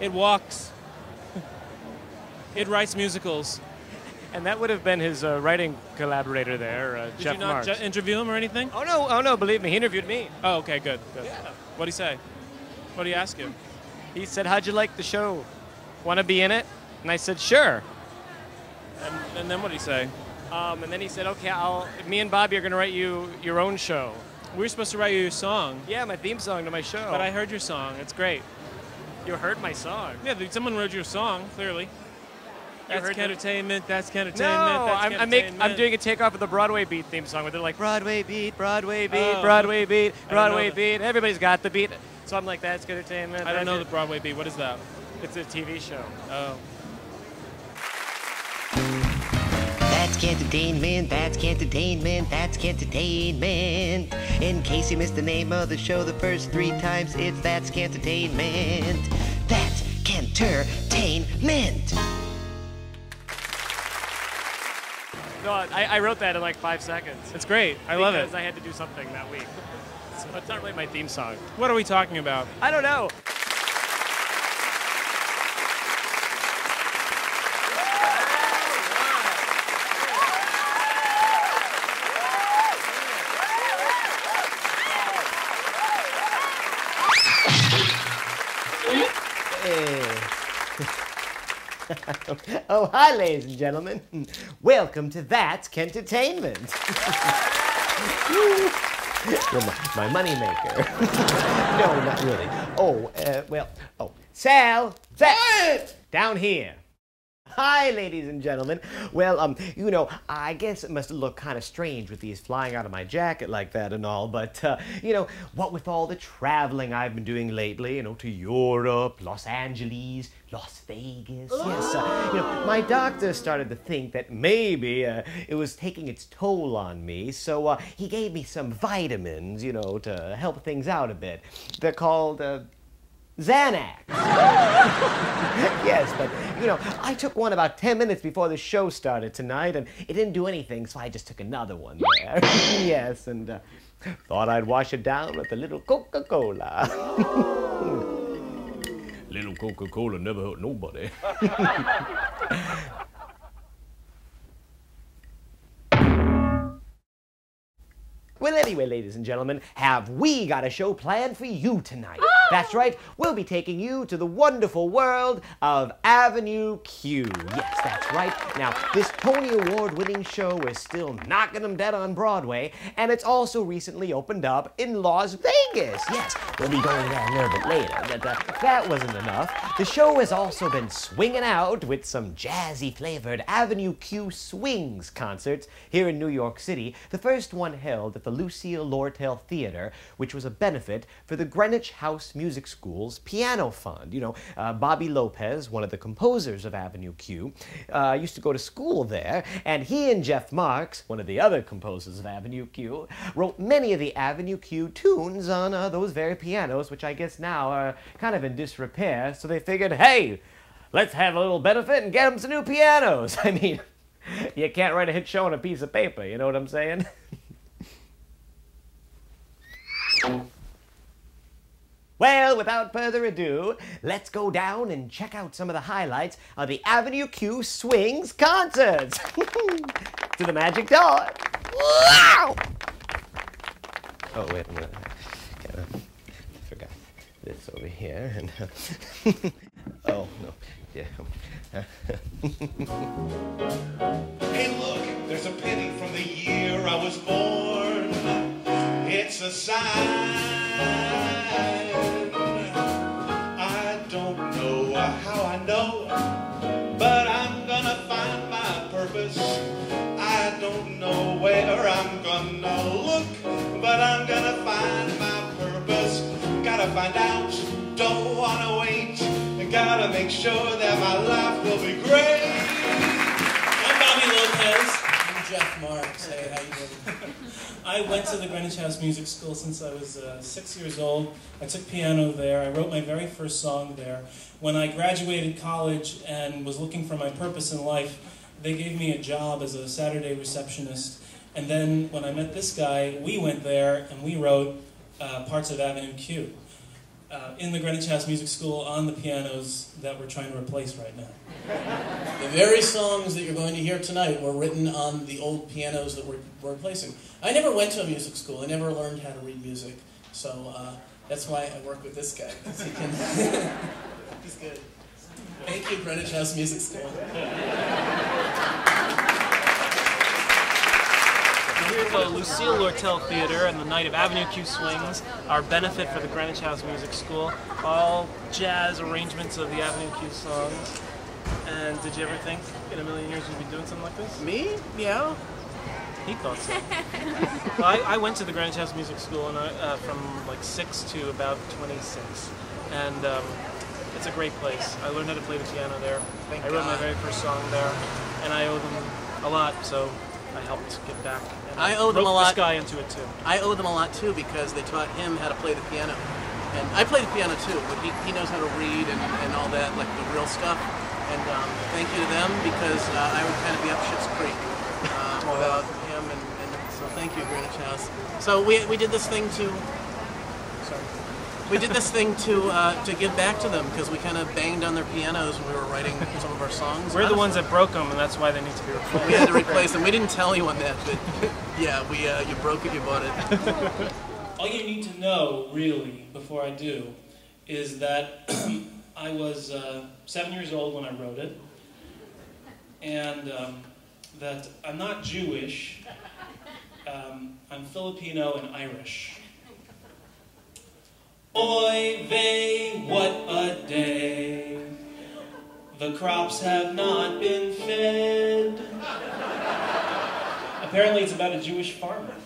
It walks. It writes musicals. And that would have been his writing collaborator there, Did Jeff you not Marx. interview him or anything? Oh no, believe me, he interviewed me. Oh, okay, good. Yeah. What'd he say? What'd he ask you? He said, how'd you like the show? Want to be in it? And I said, sure. And then what'd he say? And then he said, okay, me and Bobby are going to write you your own show. We were supposed to write you your song. Yeah, my theme song to my show. But I heard your song. It's great. You heard my song? Yeah, someone wrote your song, clearly. That's Kentertainment, that's Kentertainment, no, that's Kentertainment. I'm doing a takeoff of the Broadway Beat theme song where they're like, Broadway Beat, Broadway Beat, Oh. Broadway Beat, Broadway Beat. Everybody's got the beat. So I'm like, that's Kentertainment. I don't know the Broadway Beat. What is that? It's a TV show. Oh. That's Kentertainment, that's Kentertainment, that's Kentertainment. In case you missed the name of the show the first 3 times, it's That's Kentertainment. That's Kentertainment. No, I wrote that in like 5 seconds. It's great. I love it. Because I had to do something that week. So it's not really my theme song. What are we talking about? I don't know. Oh, hi, ladies and gentlemen. Welcome to That's Kentertainment. You're my moneymaker. No, not really. Sal! Down here. Hi, ladies and gentlemen. Well, I guess it must look kind of strange with these flying out of my jacket like that and all, but, what with all the traveling I've been doing lately, to Europe, Los Angeles, Las Vegas, yes, my doctor started to think that maybe it was taking its toll on me, so he gave me some vitamins, to help things out a bit. They're called, Xanax. Yes, but, I took one about 10 minutes before the show started tonight, and it didn't do anything, so I just took another one there. Yes, and thought I'd wash it down with a little Coca-Cola. Little Coca-Cola never hurt nobody. Well, anyway, ladies and gentlemen, have we got a show planned for you tonight? That's right, we'll be taking you to the wonderful world of Avenue Q. Yes, that's right. Now, this Tony Award-winning show is still knocking them dead on Broadway, and it's also recently opened up in Las Vegas. Yes, we'll be going there a little bit later, but that wasn't enough. The show has also been swinging out with some jazzy-flavored Avenue Q Swings concerts here in New York City. The first one held at the Lucille Lortel Theater, which was a benefit for the Greenwich House Music School's Piano Fund. Bobby Lopez, one of the composers of Avenue Q, used to go to school there, and he and Jeff Marx, one of the other composers of Avenue Q, wrote many of the Avenue Q tunes on those very pianos, which I guess now are kind of in disrepair, so they figured, hey, let's have a little benefit and get them some new pianos. I mean, you can't write a hit show on a piece of paper, you know what I'm saying? Well, without further ado, let's go down and check out some of the highlights of the Avenue Q Swings concerts. To the magic door. Wow! Oh, wait a minute. I forgot this over here. And, oh, no. Yeah. Hey, look, there's a penny from the year I was born. It's a sign. I don't know how I know, but I'm gonna find my purpose. I don't know where I'm gonna look, but I'm gonna find my purpose. Gotta find out, don't wanna wait. Gotta make sure that my life will be great. I'm Bobby Lopez. I'm Jeff Marx. Hey, how you doing? I went to the Greenwich House Music School since I was 6 years old. I took piano there. I wrote my very first song there. When I graduated college and was looking for my purpose in life, they gave me a job as a Saturday receptionist. And then when I met this guy, we went there and we wrote parts of Avenue Q. in the Greenwich House Music School on the pianos that we're trying to replace right now. The very songs that you're going to hear tonight were written on the old pianos that we're replacing. I never went to a music school. I never learned how to read music. So that's why I work with this guy, because he can... He's good. Thank you, Greenwich House Music School. Here's the Lucille Lortel Theater and the night of Avenue Q swings, our benefit for the Greenwich House Music School. All jazz arrangements of the Avenue Q songs. And did you ever think in a million years you'd be doing something like this? Me? Yeah. He thought so. Well, I went to the Greenwich House Music School and from like 6 to about 26. And it's a great place. I learned how to play the piano there. I wrote my very first song there. And I owe them a lot, so I helped get back. And I owe them a lot. This guy into it too. I owe them a lot too, because they taught him how to play the piano. And I play the piano too, but he knows how to read and all that, like the real stuff. And thank you to them, because I would kind of be up shit's creek without him. And so thank you, Greenwich House. So we did this thing to... Sorry. We did this thing to give back to them, because we kind of banged on their pianos when we were writing some of our songs. We're the ones that broke them, and that's why they need to be replaced. We had to replace them. We didn't tell anyone that, but yeah, you broke it, you bought it. All you need to know, really, before I do, is that I was 7 years old when I wrote it, and that I'm not Jewish, I'm Filipino and Irish. Oy vey, what a day, the crops have not been fed. Apparently it's about a Jewish farmer.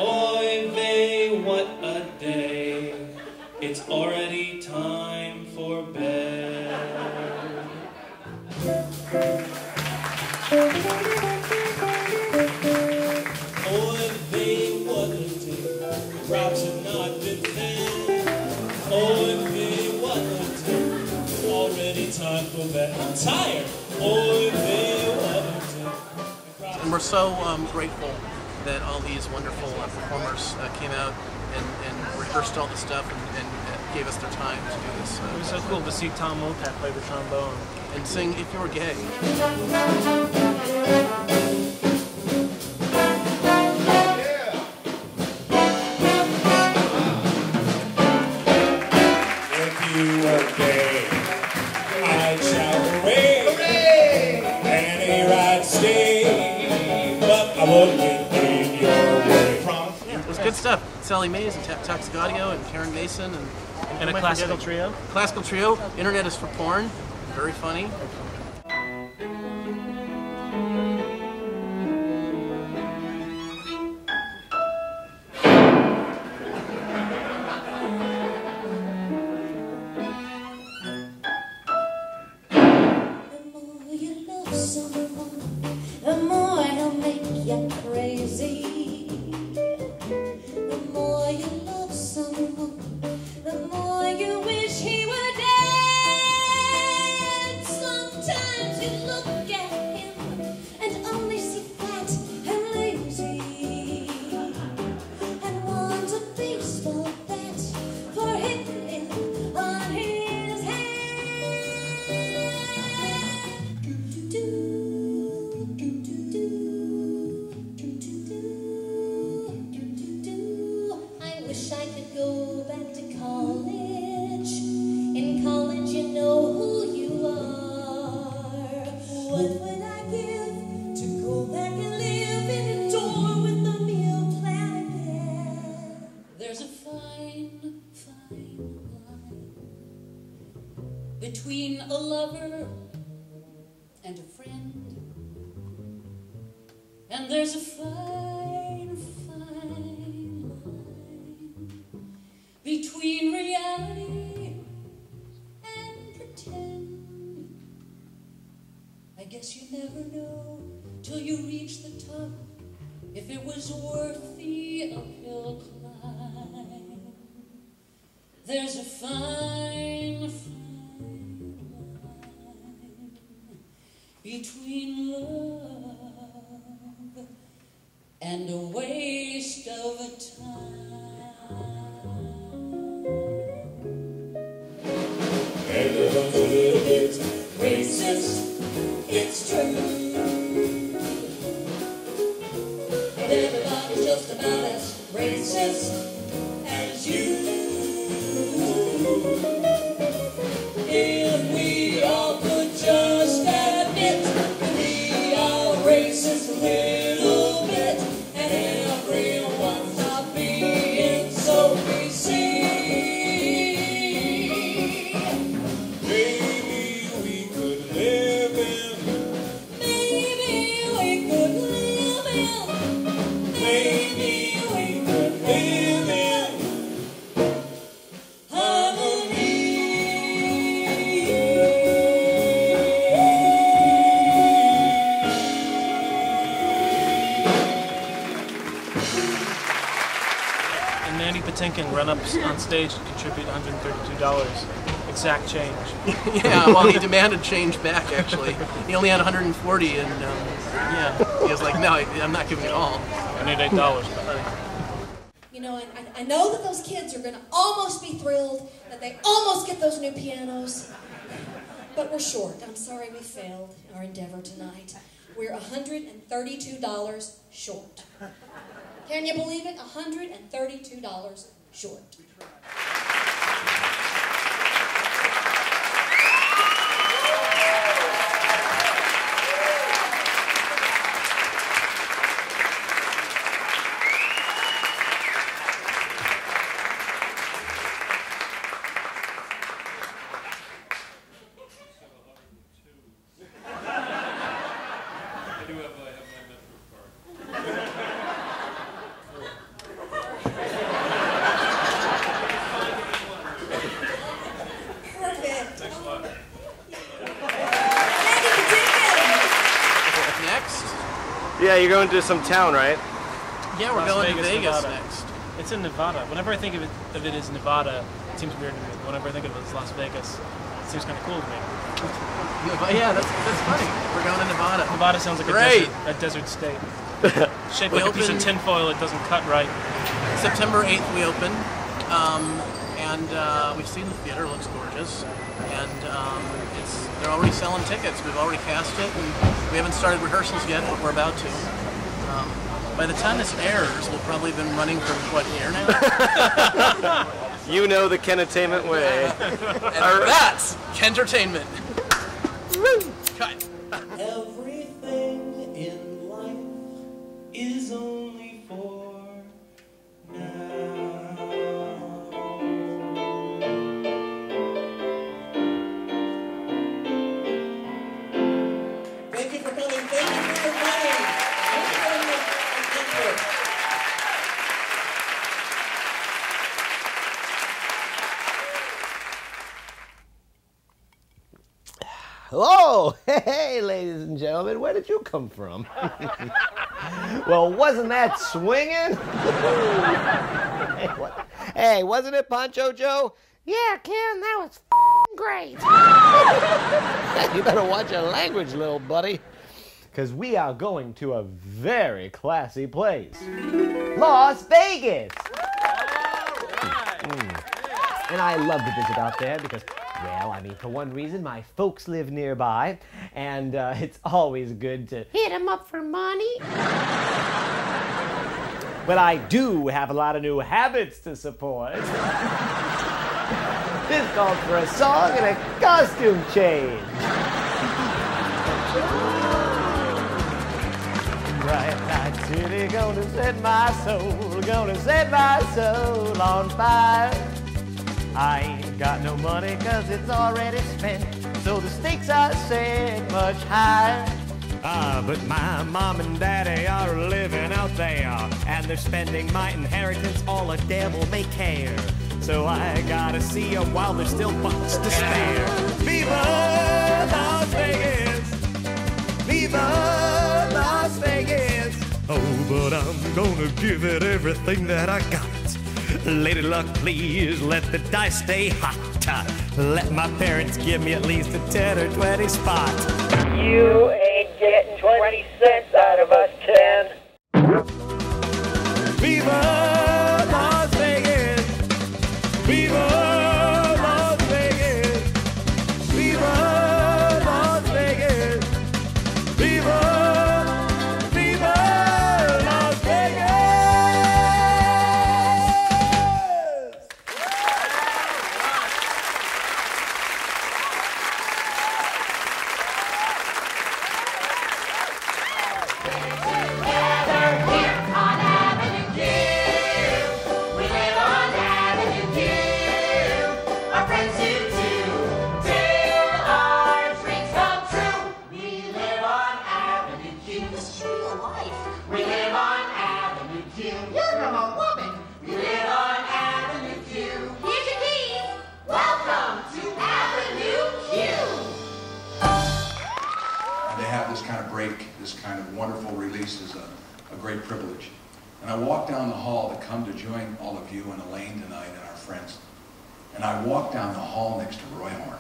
Oy vey, what a day, it's already time for bed. Oy vey, what a day, the crops have not been fed. Oy vey, what a day, it's already time for bed. I'm tired. Oy vey, what a day. And we're so grateful that all these wonderful performers came out and rehearsed all the stuff and gave us their time to do this. It was so cool to see Tom Wopat play the trombone. And sing If You Were Gay. If you were gay, I'd shout hooray, hooray, and here I'd stay, but I wouldn't get in your way. Yeah, it was good stuff. Sally Mays and Toxic Audio and Karen Mason And a classical trio. Classical trio. Internet is for porn. Very funny. The more he'll make you crazy. The more you love someone, the more you wish he were dead. Sometimes you look at him and only see fat and lazy, and want a baseball bat for hitting on his head. I wish I could go back to college. In college, you know who you are. What would I give to go back and live in a dorm with a meal plan again? There's a fine, fine line between a lover and a friend. And there's a fine, fine line between reality and pretend. I guess you never know till you reach the top if it was worth the uphill climb. There's a fine, fine line between love and a waste of time. everybody's just about as racist as you. If we all could just admit that we are racist a little bit, and everyone stop being so PC. Maybe we could live in. Maybe we could live in. Maybe we could live in. Harmony. And Mandy Patinkin run up on stage and contribute $132. Exact change. Yeah, well, he demanded change back, actually. He only had 140, and yeah, he was like, no, I'm not giving it all. I need $8. You know, I know that those kids are going to almost be thrilled that they almost get those new pianos. But we're short. I'm sorry we failed our endeavor tonight. We're $132 short. Can you believe it? $132 short. Perfect. Mandy Patinkin. Next? Yeah, you're going to some town, right? Yeah, we're Las going to Vegas Nevada. next. It's in Nevada. Whenever I think of it as Nevada, it seems weird to me. Whenever I think of it as Las Vegas, it seems kind of cool to me. Yeah, that's funny. We're going to Nevada. Nevada sounds like Great. a desert state. Shaped We like a piece of opened- tinfoil, it doesn't cut right. September 8th we open, and we've seen the theater, it looks gorgeous, and they're already selling tickets. We've already cast it, and we haven't started rehearsals yet, but we're about to. By the time this airs, we'll probably have been running for, what, a year now? You know the Kentertainment way. And that's Kentertainment. Cut. Everything in life is only for now. Thank you for coming. Thank you for your money. Thank you very much. Thank you. Hello! Hey, ladies and gentlemen, where did you come from? Well, wasn't that swinging? Hey, wasn't it, Poncho Joe? Yeah, Ken, that was great. You better watch your language, little buddy, because we are going to a very classy place. Las Vegas! And I love to visit out there because, well, I mean, for one reason, my folks live nearby, and it's always good to hit them up for money. But I do have a lot of new habits to support. This calls for a song and a costume change. Bright light city, gonna set my soul on fire. I ain't got no money 'cause it's already spent, so the stakes are set much higher. But my mom and daddy are living out there, and they're spending my inheritance all a devil may care. So I gotta see them while there's still bucks to spare. Viva Las Vegas! Viva Las Vegas! Oh, but I'm gonna give it everything that I got. Lady Luck, please let the dice stay hot. Let my parents give me at least a 10 or 20 spot. You ain't getting 20 cents out of us, Ken. Viva Las Vegas! Viva Las Vegas! Viva Las Vegas! Viva Las Vegas! wonderful release is a great privilege. And I walked down the hall to come to join all of you and Elaine tonight and our friends. And I walked down the hall next to Roy Horn.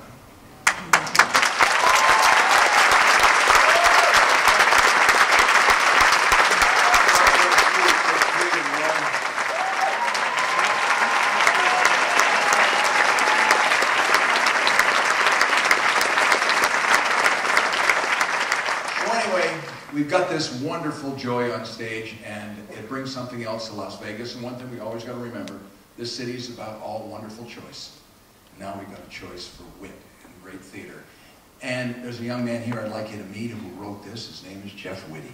We've got this wonderful joy on stage, and it brings something else to Las Vegas. And one thing we always got to remember, this city is about all wonderful choice. Now we've got a choice for wit and great theater. And there's a young man here I'd like you to meet who wrote this. His name is Jeff Whitty.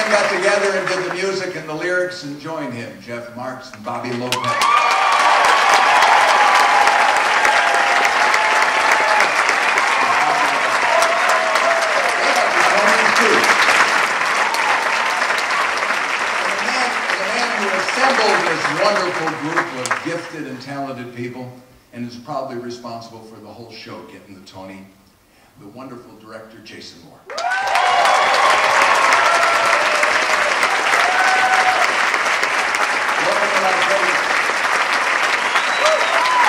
Got together and did the music and the lyrics and joined him, Jeff Marx and Bobby Lopez. The man who assembled this wonderful group of gifted and talented people and is probably responsible for the whole show getting the Tony, the wonderful director, Jason Moore.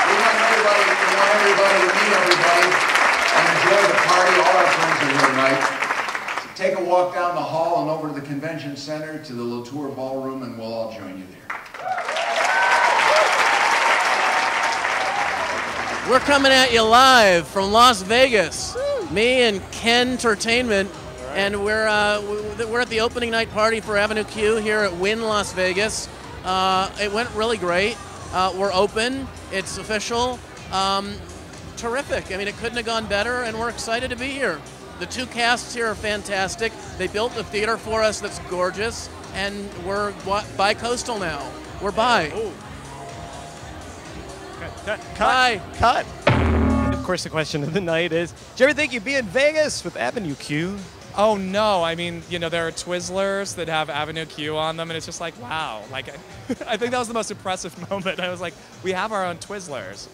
We want everybody to meet everybody and enjoy the party. All our friends are here tonight. So take a walk down the hall and over to the convention center to the Latour Ballroom, and we'll all join you there. We're coming at you live from Las Vegas. Me and Kentertainment, and we're at the opening night party for Avenue Q here at Wynn Las Vegas. It went really great. We're open. It's official. Terrific. I mean, it couldn't have gone better, and we're excited to be here. The two casts here are fantastic. They built the theater for us that's gorgeous, and we're bi-coastal now. We're bi. Cut. Of course, the question of the night is, did you ever think you'd be in Vegas with Avenue Q? Oh no, I mean, you know, there are Twizzlers that have Avenue Q on them, and it's just like, wow. Like, I think that was the most impressive moment. I was like, we have our own Twizzlers.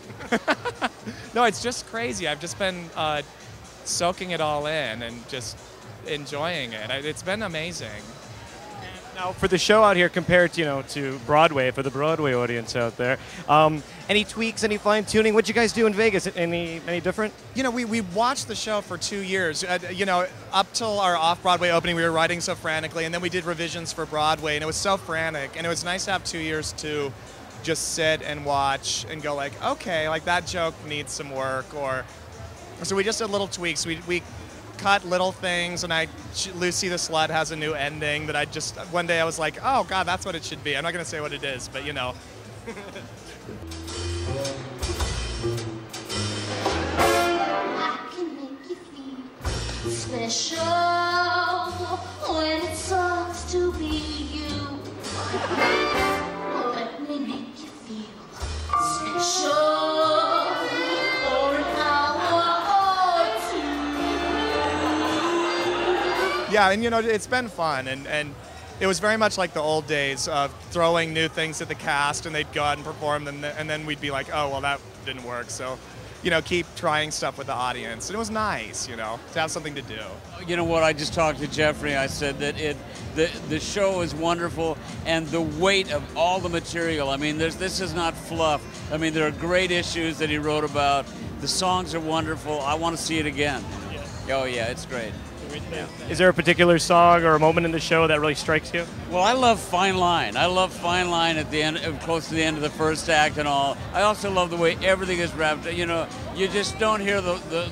No, it's just crazy. I've just been soaking it all in and just enjoying it. It's been amazing. Now, for the show out here compared to Broadway, for the Broadway audience out there, any tweaks, any fine-tuning? What'd you guys do in Vegas? Any different? You know, we watched the show for 2 years. You know, up till our off-Broadway opening, we were writing so frantically, and then we did revisions for Broadway, and it was so frantic. And it was nice to have 2 years to just sit and watch and go like, okay, like that joke needs some work. So we just did little tweaks. We cut little things, and Lucy the Slut has a new ending that one day I was like, oh God, that's what it should be. I'm not going to say what it is, but you know. I can make you feel special when it sucks to be you. Let me make you feel special for an hour or two. Yeah, and you know, it's been fun, and it was very much like the old days of throwing new things at the cast, and they'd go out and perform them, and then we'd be like, oh, well, that didn't work. So, you know, keep trying stuff with the audience. And it was nice, you know, to have something to do. You know what, I just talked to Jeffrey. I said that the show is wonderful, and the weight of all the material. I mean, this is not fluff. I mean, there are great issues that he wrote about. The songs are wonderful. I want to see it again. Yeah. Oh, yeah, it's great. Yeah. Is there a particular song or a moment in the show that really strikes you? Well, I love Fine Line. I love Fine Line at the end, close to the end of the first act and all. I also love the way everything is wrapped. You know, you just don't hear the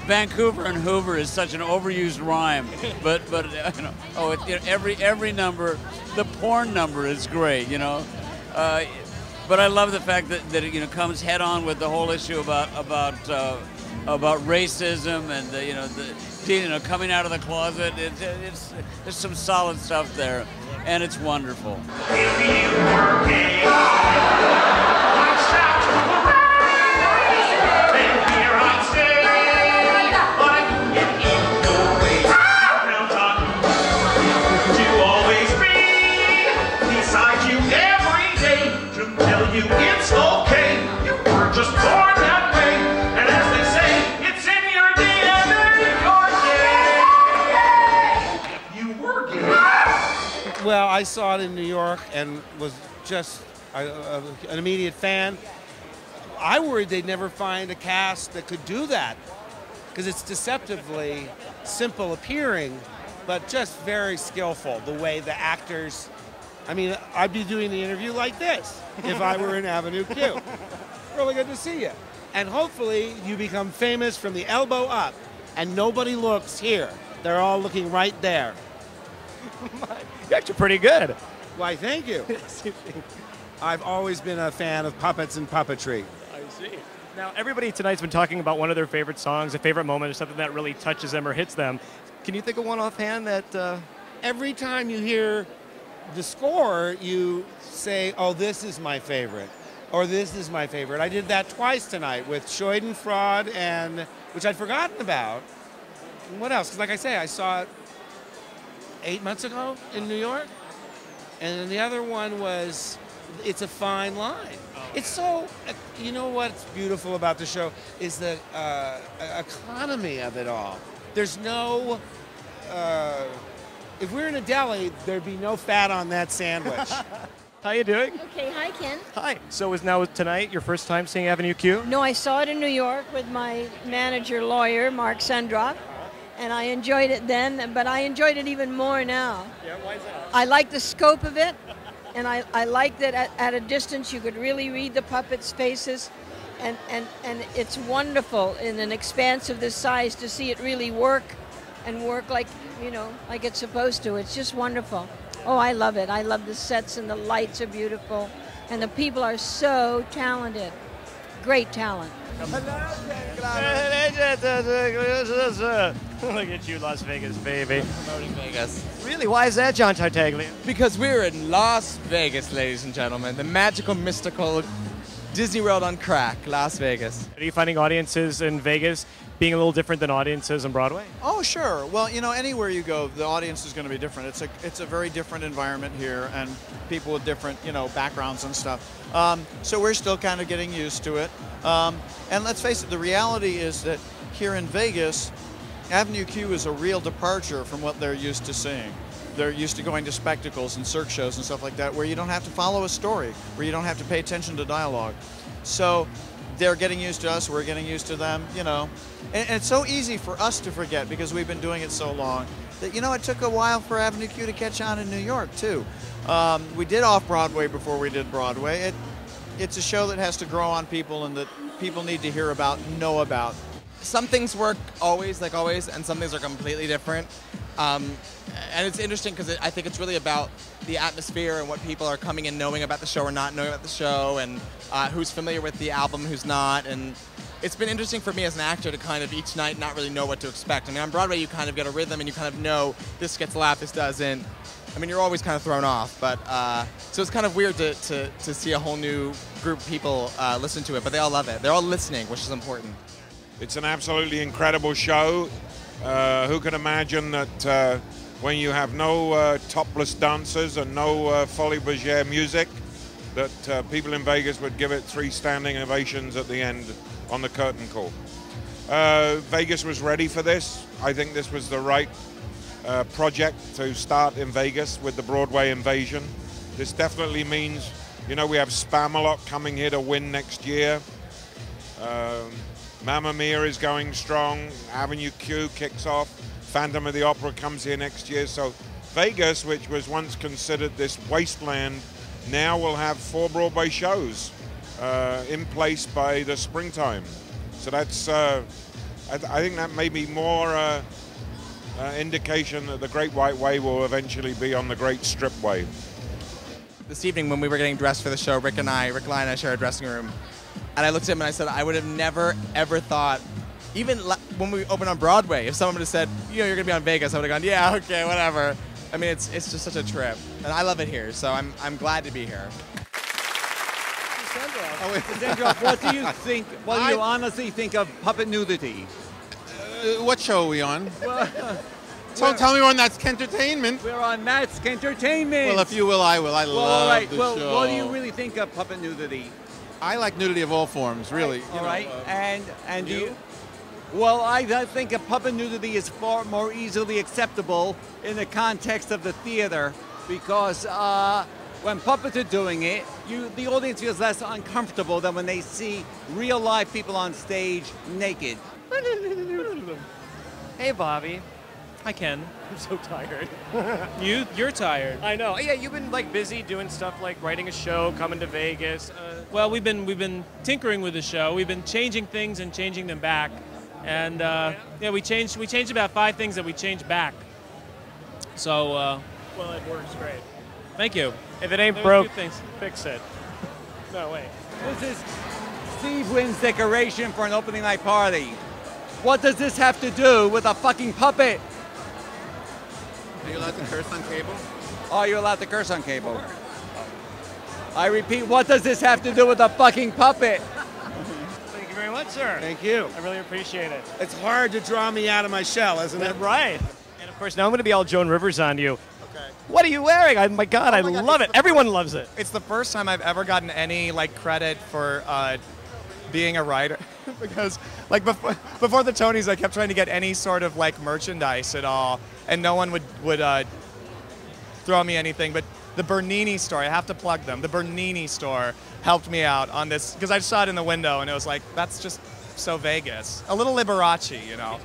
Vancouver and Hoover is such an overused rhyme, but you know, every number, the porn number is great. You know, but I love the fact that it comes head on with the whole issue about racism and coming out of the closet. There's some solid stuff there, and it's wonderful. Then here I saw it in New York and was just an immediate fan. I worried they'd never find a cast that could do that, because it's deceptively simple appearing, but just very skillful. The way the actors, I mean, I'd be doing the interview like this if I were in Avenue Q. Really good to see you. And hopefully you become famous from the elbow up, and nobody looks here. They're all looking right there. You're actually pretty good. Why, thank you. I've always been a fan of puppets and puppetry. I see. Now, everybody tonight's been talking about one of their favorite songs, a favorite moment, or something that really touches them or hits them. Can you think of one offhand that... Every time you hear the score, you say, oh, this is my favorite, or this is my favorite. I did that twice tonight with Schadenfreude, and which I'd forgotten about. And what else? Because like I say, I saw it 8 months ago in New York. And then the other one was It's a Fine Line. It's so, you know what's beautiful about the show is the economy of it all. There's no, if we're in a deli, there'd be no fat on that sandwich. How you doing? Okay, hi Ken. Hi. So is now tonight your first time seeing Avenue Q? No, I saw it in New York with my manager lawyer, Mark Sandrock, and I enjoyed it then, but I enjoyed it even more now. Yeah, why is that? I like the scope of it, and I like that at a distance you could really read the puppets' faces, and it's wonderful in an expanse of this size to see it really work and work like, you know, like it's supposed to. It's just wonderful. Oh, I love it. I love the sets, and the lights are beautiful, and the people are so talented. Great talent. Look at you, Las Vegas, baby. Promoting Vegas. Really? Why is that, John Tartaglia? Because we're in Las Vegas, ladies and gentlemen. The magical, mystical Disney World on crack, Las Vegas. Are you finding audiences in Vegas being a little different than audiences on Broadway? Oh, sure. Well, you know, anywhere you go, the audience is going to be different. It's a very different environment here, and people with different, you know, backgrounds and stuff. So we're still kind of getting used to it. And let's face it, the reality is that here in Vegas, Avenue Q is a real departure from what they're used to seeing. They're used to going to spectacles and cirque shows and stuff like that, where you don't have to follow a story, where you don't have to pay attention to dialogue. So they're getting used to us, we're getting used to them, you know. And it's so easy for us to forget because we've been doing it so long that, you know, it took a while for Avenue Q to catch on in New York, too. We did Off-Broadway before we did Broadway. It's a show that has to grow on people and that people need to hear about, know about. Some things work always, like always, and some things are completely different. And it's interesting because I think it's really about the atmosphere and what people are coming in knowing about the show or not knowing about the show, and who's familiar with the album, who's not. And it's been interesting for me as an actor to kind of each night not really know what to expect. I mean, on Broadway you kind of get a rhythm and you kind of know this gets a laugh, this doesn't. I mean, you're always kind of thrown off, but so it's kind of weird to see a whole new group of people listen to it, but they all love it. They're all listening, which is important. It's an absolutely incredible show. Who can imagine that when you have no topless dancers and no Folie Bergère music, that people in Vegas would give it 3 standing ovations at the end on the curtain call. Vegas was ready for this. I think this was the right project to start in Vegas with the Broadway invasion. This definitely means, you know, we have Spamalot coming here to win next year. Mamma Mia is going strong. Avenue Q kicks off. Phantom of the Opera comes here next year. So Vegas, which was once considered this wasteland, now will have 4 Broadway shows in place by the springtime. So that's, I think that may be more indication that the Great White Way will eventually be on the Great Strip Way. This evening when we were getting dressed for the show, Rick and I share a dressing room. And I looked at him and I said, I would have never, ever thought, even when we opened on Broadway, if someone would have said, you know, you're going to be on Vegas, I would have gone, yeah, okay, whatever. I mean, it's just such a trip. And I love it here, so I'm glad to be here. Sandrock, what do you think, what do you honestly think of puppet nudity? What show are we on? Don't tell me we're on That's Kentertainment. We're on That's Kentertainment. Well, if you will, I will. I love the show. What do you really think of puppet nudity? I like nudity of all forms, really. All right, and you? Well, I think a puppet nudity is far more easily acceptable in the context of the theater because when puppets are doing it, the audience feels less uncomfortable than when they see real live people on stage naked. Hey, Bobby. Hi, Ken. I'm so tired. You're tired. I know. Yeah, you've been like busy doing stuff like writing a show, coming to Vegas. Well, we've been tinkering with the show. We've been changing things and changing them back, and yeah, we changed about 5 things that we changed back. So well, it works great. Thank you. If it ain't Those broke, few things. fix it. No, wait. This is Steve Wynn's decoration for an opening night party. What does this have to do with a fucking puppet? Are you allowed to curse on cable? Are you allowed to curse on cable? I repeat, what does this have to do with a fucking puppet? Thank you very much, sir. Thank you. I really appreciate it. It's hard to draw me out of my shell, isn't it? Right. And of course, now I'm going to be all Joan Rivers on you. Okay. What are you wearing? Oh my God, I love it. Everyone loves it. It's the first time I've ever gotten any like credit for being a writer because like before the Tonys, I kept trying to get any sort of like merchandise at all, and no one would throw me anything. But the Bernini store, I have to plug them. The Bernini store helped me out on this because I saw it in the window and it was like, that's just so Vegas. A little Liberace, you know.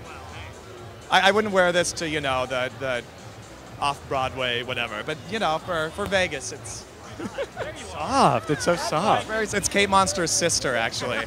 I wouldn't wear this to, you know, the off-Broadway, whatever. But, you know, for Vegas, it's soft. It's so soft. It's Kate Monster's sister, actually.